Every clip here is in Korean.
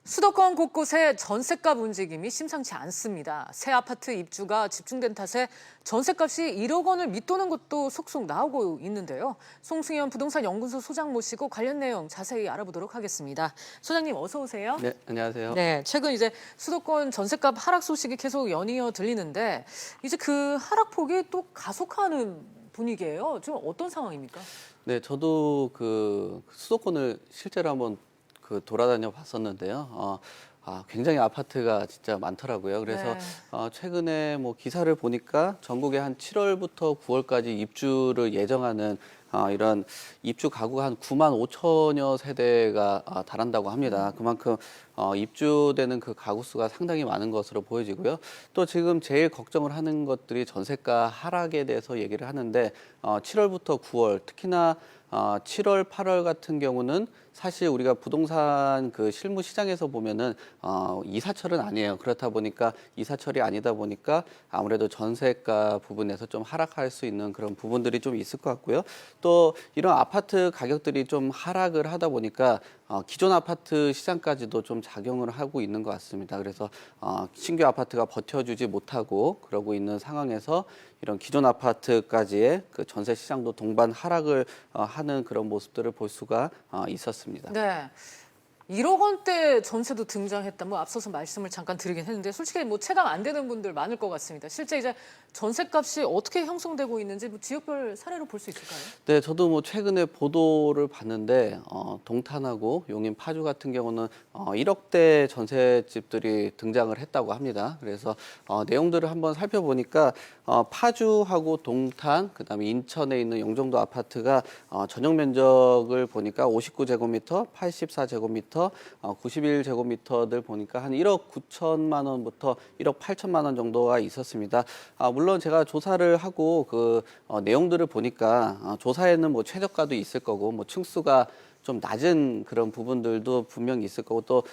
수도권 곳곳에 전셋값 움직임이 심상치 않습니다. 새 아파트 입주가 집중된 탓에 전셋값이 1억 원을 밑도는 것도 속속 나오고 있는데요. 송승현 부동산 연구소 소장 모시고 관련 내용 자세히 알아보도록 하겠습니다. 소장님 어서 오세요. 네, 안녕하세요. 네, 최근 이제 수도권 전셋값 하락 소식이 계속 연이어 들리는데 이제 그 하락폭이 또 가속화하는 분위기예요. 지금 어떤 상황입니까? 네, 저도 그 수도권을 실제로 한번 돌아다녀 봤었는데요. 굉장히 아파트가 진짜 많더라고요. 그래서 네. 최근에 뭐 기사를 보니까 전국에 한 7월부터 9월까지 입주를 예정하는 이런 입주 가구가 한 9만 5천여 세대가 달한다고 합니다. 그만큼 입주되는 그 가구 수가 상당히 많은 것으로 보여지고요. 또 지금 제일 걱정을 하는 것들이 전세가 하락에 대해서 얘기를 하는데 7월부터 9월 특히나 7월, 8월 같은 경우는 사실 우리가 부동산 그 실무 시장에서 보면은 이사철은 아니에요. 그렇다 보니까 이사철이 아니다 보니까 아무래도 전세가 부분에서 좀 하락할 수 있는 그런 부분들이 좀 있을 것 같고요. 또 이런 아파트 가격들이 좀 하락을 하다 보니까 기존 아파트 시장까지도 좀 작용을 하고 있는 것 같습니다. 그래서 신규 아파트가 버텨주지 못하고 그러고 있는 상황에서 이런 기존 아파트까지의 그 전세 시장도 동반 하락을 하는 그런 모습들을 볼 수가 있었습니다. 네. 1억 원대 전세도 등장했다. 뭐 앞서서 말씀을 잠깐 드리긴 했는데 솔직히 뭐 체감 안 되는 분들 많을 것 같습니다. 실제 이제 전세값이 어떻게 형성되고 있는지 뭐 지역별 사례로 볼 수 있을까요? 네, 저도 뭐 최근에 보도를 봤는데 동탄하고 용인, 파주 같은 경우는 1억대 전셋집들이 등장을 했다고 합니다. 그래서 내용들을 한번 살펴보니까 파주하고 동탄, 그다음에 인천에 있는 영종도 아파트가 전용 면적을 보니까 59제곱미터, 84제곱미터, 91제곱미터들 보니까 한 1억 9천만 원부터 1억 8천만 원 정도가 있었습니다. 물론 제가 조사를 하고 그 내용들을 보니까 조사에는 뭐 최저가도 있을 거고 뭐 층수가 좀 낮은 그런 부분들도 분명히 있을 거고 또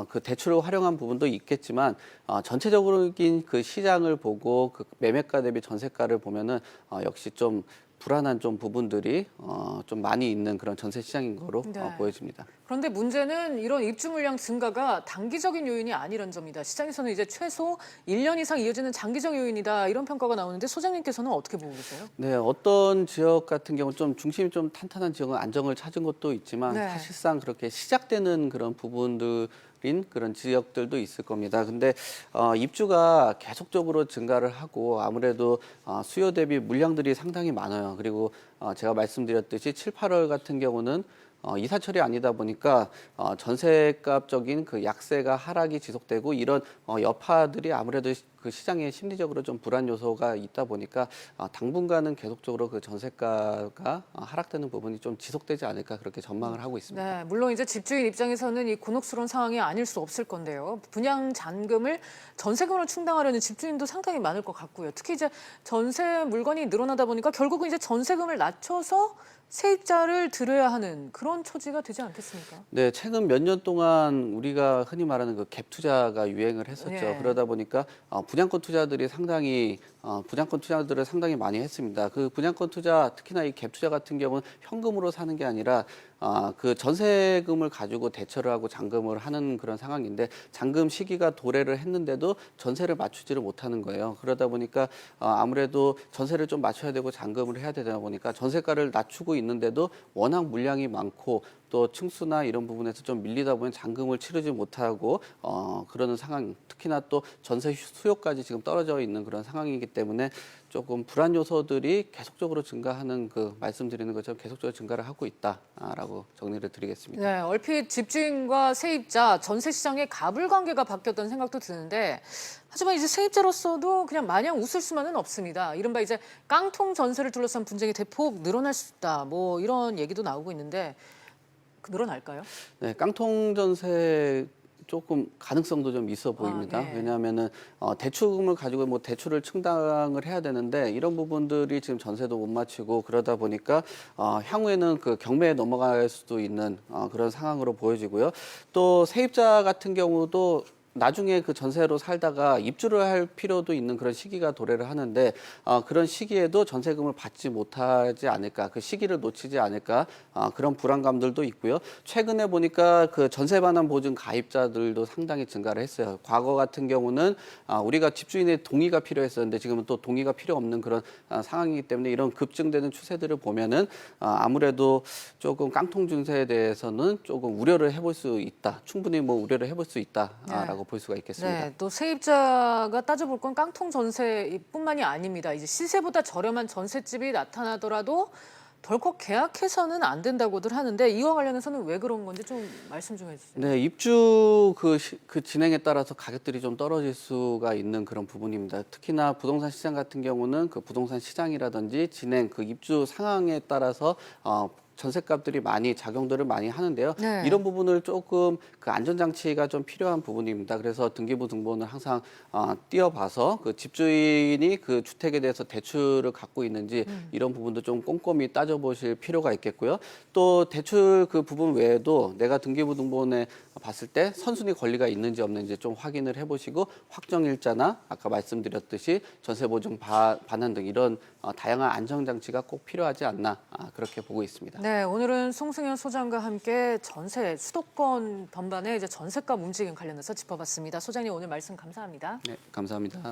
그 대출을 활용한 부분도 있겠지만 전체적인 그 시장을 보고 그 매매가 대비 전세가를 보면은 역시 좀 불안한 좀 부분들이 좀 많이 있는 그런 전세 시장인 거로 네. 보여집니다. 그런데 문제는 이런 입주 물량 증가가 단기적인 요인이 아니란 점이다. 시장에서는 이제 최소 1년 이상 이어지는 장기적 요인이다. 이런 평가가 나오는데 소장님께서는 어떻게 보고 계세요? 네, 어떤 지역 같은 경우 좀 중심이 좀 탄탄한 지역은 안정을 찾은 곳도 있지만 네. 사실상 그렇게 시작되는 그런 부분들인 그런 지역들도 있을 겁니다. 근데 입주가 계속적으로 증가를 하고 아무래도 수요 대비 물량들이 상당히 많아요. 그리고 제가 말씀드렸듯이 7, 8월 같은 경우는 이사철이 아니다 보니까 전세값적인 그 약세가 하락이 지속되고 이런 여파들이 아무래도 그 시장에 심리적으로 좀 불안 요소가 있다 보니까 당분간은 계속적으로 그 전세가가 하락되는 부분이 좀 지속되지 않을까 그렇게 전망을 하고 있습니다. 네, 물론 이제 집주인 입장에서는 이 곤혹스러운 상황이 아닐 수 없을 건데요. 분양 잔금을 전세금으로 충당하려는 집주인도 상당히 많을 것 같고요. 특히 이제 전세 물건이 늘어나다 보니까 결국은 이제 전세금을 낮춰서 세입자를 들여야 하는 그런 처지가 되지 않겠습니까? 네, 최근 몇 년 동안 우리가 흔히 말하는 그 갭 투자가 유행을 했었죠. 예. 그러다 보니까 분양권 투자들이 상당히 분양권 투자들을 상당히 많이 했습니다. 그 분양권 투자 특히나 이 갭 투자 같은 경우는 현금으로 사는 게 아니라 그 전세금을 가지고 대처를 하고 잔금을 하는 그런 상황인데 잔금 시기가 도래를 했는데도 전세를 맞추지를 못하는 거예요. 그러다 보니까 아무래도 전세를 좀 맞춰야 되고 잔금을 해야 되다 보니까 전세가를 낮추고 있는데도 워낙 물량이 많고 또 층수나 이런 부분에서 좀 밀리다 보면 잔금을 치르지 못하고 그러는 상황, 특히나 또 전세 수요까지 지금 떨어져 있는 그런 상황이기 때문에 조금 불안 요소들이 계속적으로 증가하는 그 말씀드리는 것처럼 계속적으로 증가를 하고 있다라고 정리를 드리겠습니다. 네, 얼핏 집주인과 세입자, 전세 시장의 가불 관계가 바뀌었다는 생각도 드는데 하지만 이제 세입자로서도 그냥 마냥 웃을 수만은 없습니다. 이른바 이제 깡통 전세를 둘러싼 분쟁이 대폭 늘어날 수 있다. 뭐 이런 얘기도 나오고 있는데 늘어날까요? 네, 깡통 전세 조금 가능성도 좀 있어 보입니다. 네. 왜냐하면은 대출금을 가지고 뭐 대출을 충당을 해야 되는데 이런 부분들이 지금 전세도 못 마치고 그러다 보니까 향후에는 그 경매에 넘어갈 수도 있는 그런 상황으로 보여지고요. 또 세입자 같은 경우도 나중에 그 전세로 살다가 입주를 할 필요도 있는 그런 시기가 도래를 하는데 그런 시기에도 전세금을 받지 못하지 않을까, 그 시기를 놓치지 않을까 그런 불안감들도 있고요. 최근에 보니까 그 전세 반환 보증 가입자들도 상당히 증가를 했어요. 과거 같은 경우는 우리가 집주인의 동의가 필요했었는데 지금은 또 동의가 필요 없는 그런 상황이기 때문에 이런 급증되는 추세들을 보면은 아무래도 조금 깡통 증세에 대해서는 조금 우려를 해볼 수 있다. 충분히 뭐 우려를 해볼 수 있다라고 볼 수가 있겠습니다. 네, 또 세입자가 따져볼 건 깡통 전세뿐만이 아닙니다. 이제 시세보다 저렴한 전셋집이 나타나더라도 덜컥 계약해서는 안 된다고들 하는데 이와 관련해서는 왜 그런 건지 좀 말씀 좀 해주세요. 네, 입주 그 진행에 따라서 가격들이 좀 떨어질 수가 있는 그런 부분입니다. 특히나 부동산 시장 같은 경우는 그 부동산 시장이라든지 진행 그 입주 상황에 따라서 전셋값들이 많이 작용들을 많이 하는데요. 네. 이런 부분을 조금 그 안전장치가 좀 필요한 부분입니다. 그래서 등기부 등본을 항상 띄어봐서 그 집주인이 그 주택에 대해서 대출을 갖고 있는지 이런 부분도 좀 꼼꼼히 따져보실 필요가 있겠고요. 또 대출 그 부분 외에도 내가 등기부 등본에 봤을 때 선순위 권리가 있는지 좀 확인을 해보시고 확정일자나 아까 말씀드렸듯이 전세보증 반환 등 이런 다양한 안전장치가 꼭 필요하지 않나 그렇게 보고 있습니다. 네, 오늘은 송승현 소장과 함께 전세 수도권 전반의 이제 전세값 움직임 관련해서 짚어봤습니다. 소장님 오늘 말씀 감사합니다. 네, 감사합니다.